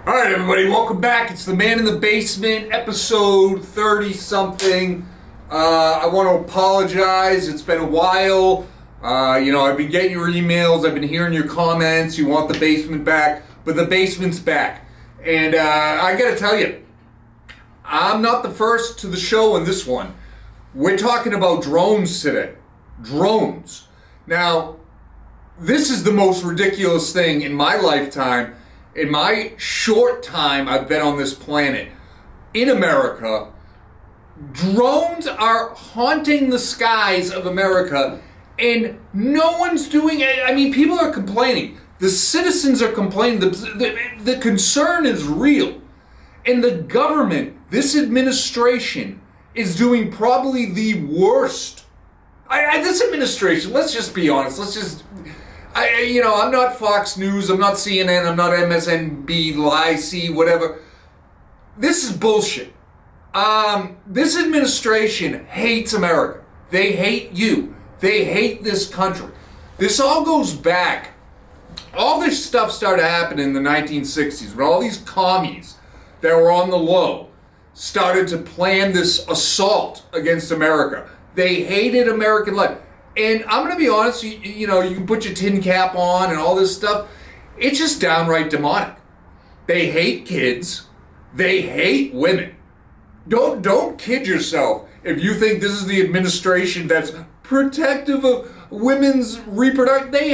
All right, everybody, welcome back. It's the Man in the Basement, episode 30-something. I want to apologize. It's been a while. I've been getting your emails. I've been hearing your comments. You want the basement back, but the basement's back. And I got to tell you, I'm not the first to the show on this one. We're talking about drones today. Drones. Now, this is the most ridiculous thing in my lifetime. In my short time I've been on this planet, in America, drones are haunting the skies of America, and no one's doing it. I mean, people are complaining. The citizens are complaining. The concern is real. And the government, this administration, is doing probably the worst. This administration, let's just be honest, I'm not Fox News, I'm not CNN, I'm not MSNB, LIC, whatever. This is bullshit. This administration hates America. They hate you. They hate this country. This all goes back. All this stuff started happening in the 1960s when all these commies that were on the low started to plan this assault against America. They hated American life. And I'm going to be honest, you can put your tin cap on and all this stuff. It's just downright demonic. They hate kids. They hate women. Don't kid yourself if you think this is the administration that's protective of women's reproduction. They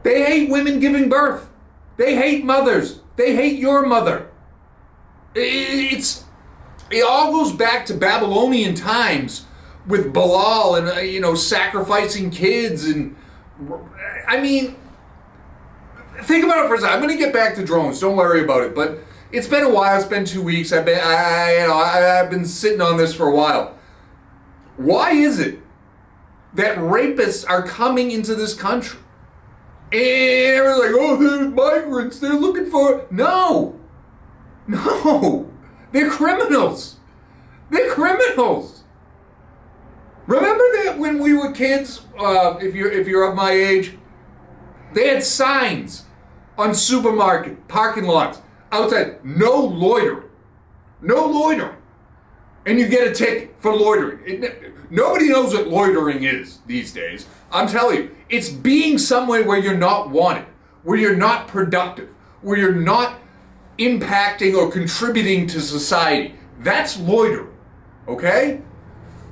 hate women giving birth. They hate mothers. They hate your mother. It all goes back to Babylonian times, with Bilal and, sacrificing kids. And, I mean, think about it for a second. I'm going to get back to drones. Don't worry about it. But it's been a while. It's been 2 weeks. I've been sitting on this for a while. Why is it that rapists are coming into this country? And everyone's like, oh, they're migrants. They're looking for... No. They're criminals. They're criminals. Remember that when we were kids, if you're of my age, they had signs on supermarket parking lots outside, no loitering. No loitering. And you get a ticket for loitering. Nobody knows what loitering is these days. I'm telling you, it's being somewhere where you're not wanted, where you're not productive, where you're not impacting or contributing to society. That's loitering, okay?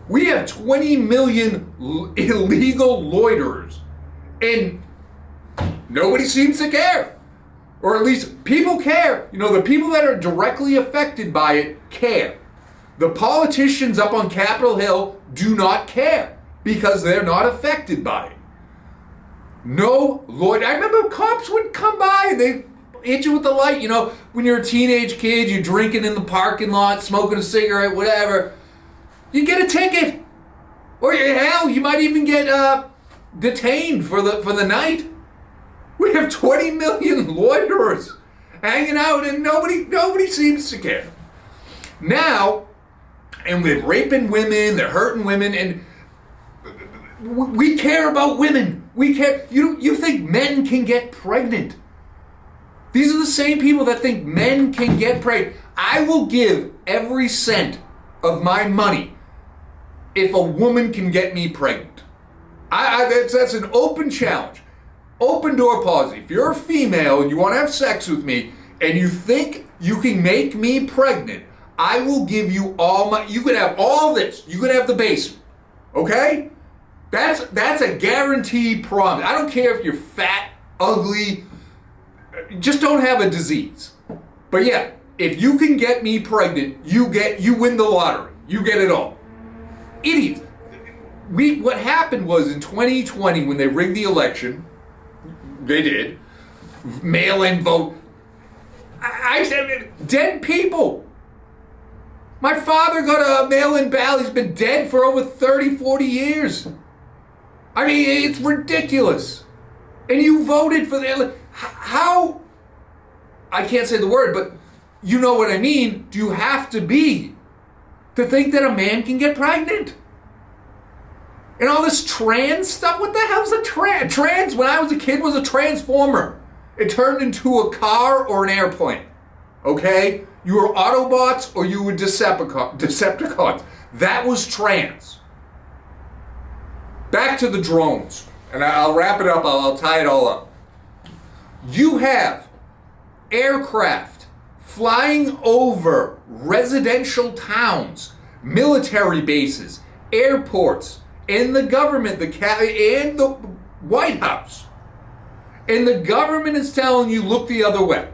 We have 20 million illegal loiterers, and nobody seems to care. Or at least people care. The people that are directly affected by it care. The politicians up on Capitol Hill do not care because they're not affected by it. No loiter. I remember cops would come by and they hit you with the light. When you're a teenage kid, you're drinking in the parking lot, smoking a cigarette, whatever. You get a ticket, or hell, you might even get detained for the night. We have 20 million loiterers hanging out, and nobody seems to care. Now, and they're raping women, they're hurting women, and we care about women. We care. You think men can get pregnant? These are the same people that think men can get pregnant. I will give every cent of my money if a woman can get me pregnant. That's an open challenge. Open door policy. If you're a female and you want to have sex with me and you think you can make me pregnant, I will give you you can have all this. You can have the basement. Okay? That's a guaranteed promise. I don't care if you're fat, ugly, just don't have a disease. But yeah, if you can get me pregnant, you win the lottery. You get it all. Idiots. What happened was in 2020 when they rigged the election, they did, mail-in vote. I said, dead people. My father got a mail-in ballot. He's been dead for over 30, 40 years. I mean, it's ridiculous. And you voted for the... How? I can't say the word, but you know what I mean. Do you have to be to think that a man can get pregnant? And all this trans stuff, what the hell's a trans? Trans, when I was a kid, was a transformer. It turned into a car or an airplane. Okay? You were Autobots or you were Decepticons. That was trans. Back to the drones. And I'll wrap it up. I'll tie it all up. You have aircraft flying over residential towns, military bases, airports, and the government, and the White House. And the government is telling you, look the other way.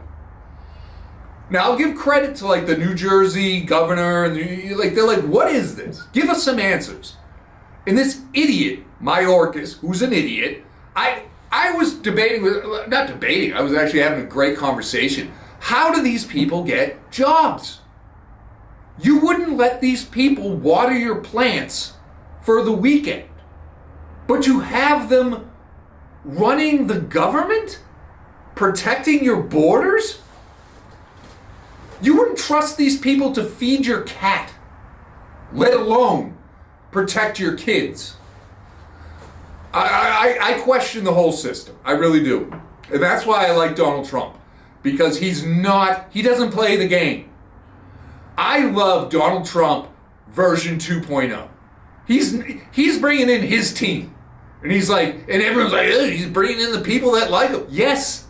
Now, I'll give credit to like the New Jersey governor, and they're like, what is this? Give us some answers. And this idiot, Mayorkas, who's an idiot, I was not debating, I was actually having a great conversation. How do these people get jobs? You wouldn't let these people water your plants for the weekend, but you have them running the government? Protecting your borders? You wouldn't trust these people to feed your cat, let alone protect your kids. I question the whole system. I really do. And that's why I like Donald Trump. Because he doesn't play the game. I love Donald Trump version 2.0. He's bringing in his team. And he's like, and everyone's like, he's bringing in the people that like him. Yes.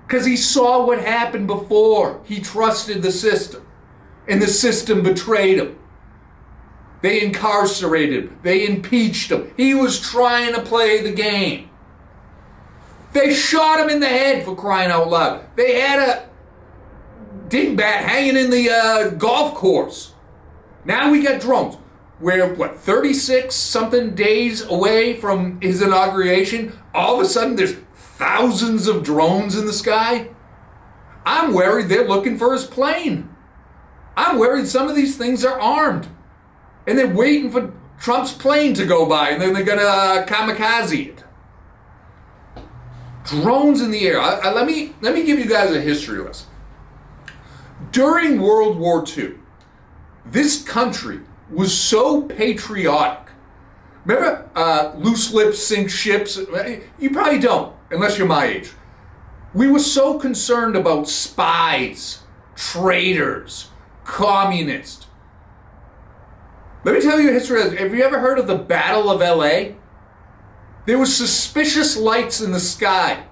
Because he saw what happened before. He trusted the system. And the system betrayed him. They incarcerated him. They impeached him. He was trying to play the game. They shot him in the head, for crying out loud. They had a dingbat hanging in the golf course. Now we got drones. We're, 36-something days away from his inauguration? All of a sudden there's thousands of drones in the sky? I'm worried they're looking for his plane. I'm worried some of these things are armed. And they're waiting for Trump's plane to go by, and then they're going to kamikaze it. Drones in the air. Let me give you guys a history lesson. During World War II, this country was so patriotic. Remember loose lips sink ships? You probably don't, unless you're my age. We were so concerned about spies, traitors, communists. Let me tell you a history. Have you ever heard of the Battle of LA? There were suspicious lights in the sky.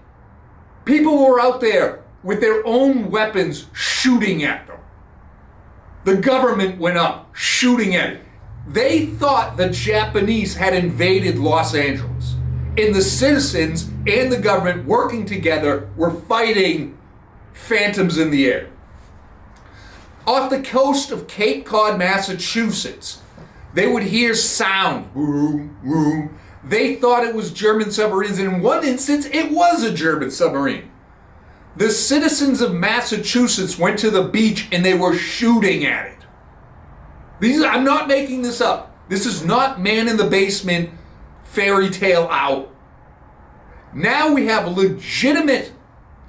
People were out there with their own weapons shooting at them. The government went up shooting at it. They thought the Japanese had invaded Los Angeles. And the citizens and the government working together were fighting phantoms in the air. Off the coast of Cape Cod, Massachusetts, they would hear sound, boom, boom. They thought it was German submarines. In one instance, it was a German submarine. The citizens of Massachusetts went to the beach and they were shooting at it. I'm not making this up. This is not man in the basement fairy tale out. Now we have legitimate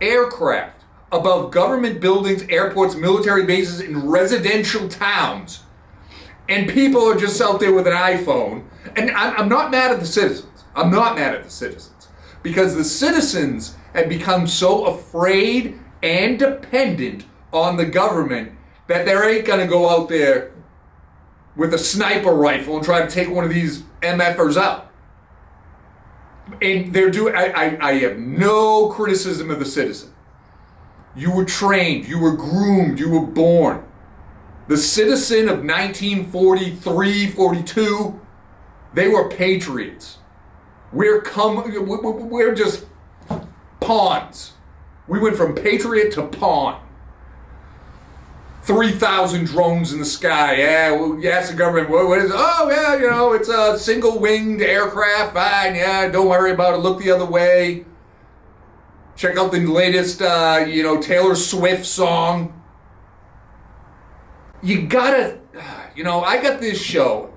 aircraft above government buildings, airports, military bases, in residential towns. And people are just out there with an iPhone. And I'm not mad at the citizens. I'm not mad at the citizens. Because the citizens have become so afraid and dependent on the government that they ain't going to go out there with a sniper rifle and try to take one of these MFers out. And they're doing. I have no criticism of the citizen. You were trained, you were groomed, you were born. The citizen of 1943, 42, they were patriots. We're just pawns. We went from patriot to pawn. 3,000 drones in the sky. Yeah, you ask the government, what is it? Oh, yeah, it's a single-winged aircraft. Fine, yeah, don't worry about it. Look the other way. Check out the latest, Taylor Swift song. You gotta, I got this show,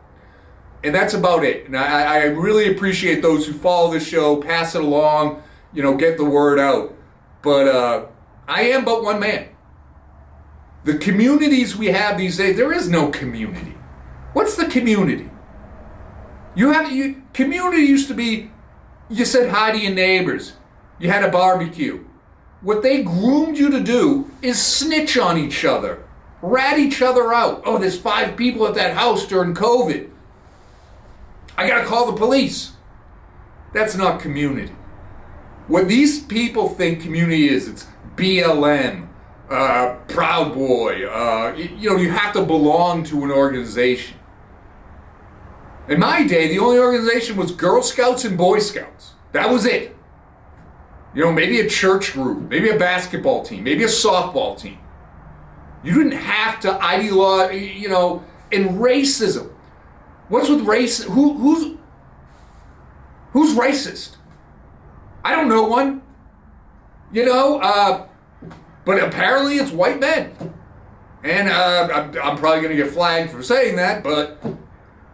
and that's about it. And I really appreciate those who follow the show, pass it along, get the word out. But I am but one man. The communities we have these days, there is no community. What's the community? Community used to be, you said hi to your neighbors. You had a barbecue. what they groomed you to do is snitch on each other, rat each other out. Oh, there's 5 people at that house during COVID. I gotta call the police. That's not community. What these people think community is, it's BLM, Proud Boy. You have to belong to an organization. In my day, the only organization was Girl Scouts and Boy Scouts. That was it. Maybe a church group, maybe a basketball team, maybe a softball team. You didn't have to ideologize, and racism. What's with race? Who's racist? I don't know one. But apparently it's white men. And I'm probably going to get flagged for saying that, but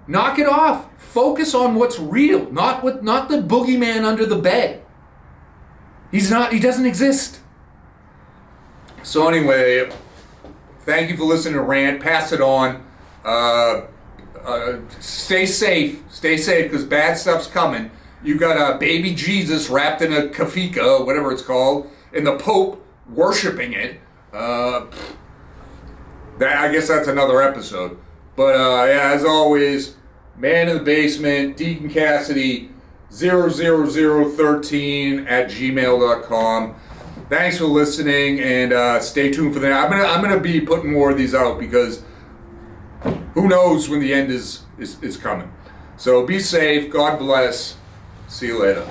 knock it off. Focus on what's real, not the boogeyman under the bed. He doesn't exist. So anyway, thank you for listening to Rant. Pass it on. Stay safe, because bad stuff's coming. You got baby Jesus wrapped in a kafika, whatever it's called, and the Pope worshiping it. I guess that's another episode. But as always, Man in the Basement, Deacon Cassidy, 00013 at gmail.com. Thanks for listening, and stay tuned for that. I'm gonna be putting more of these out, because who knows when the end is coming. So be safe. God bless. See you later.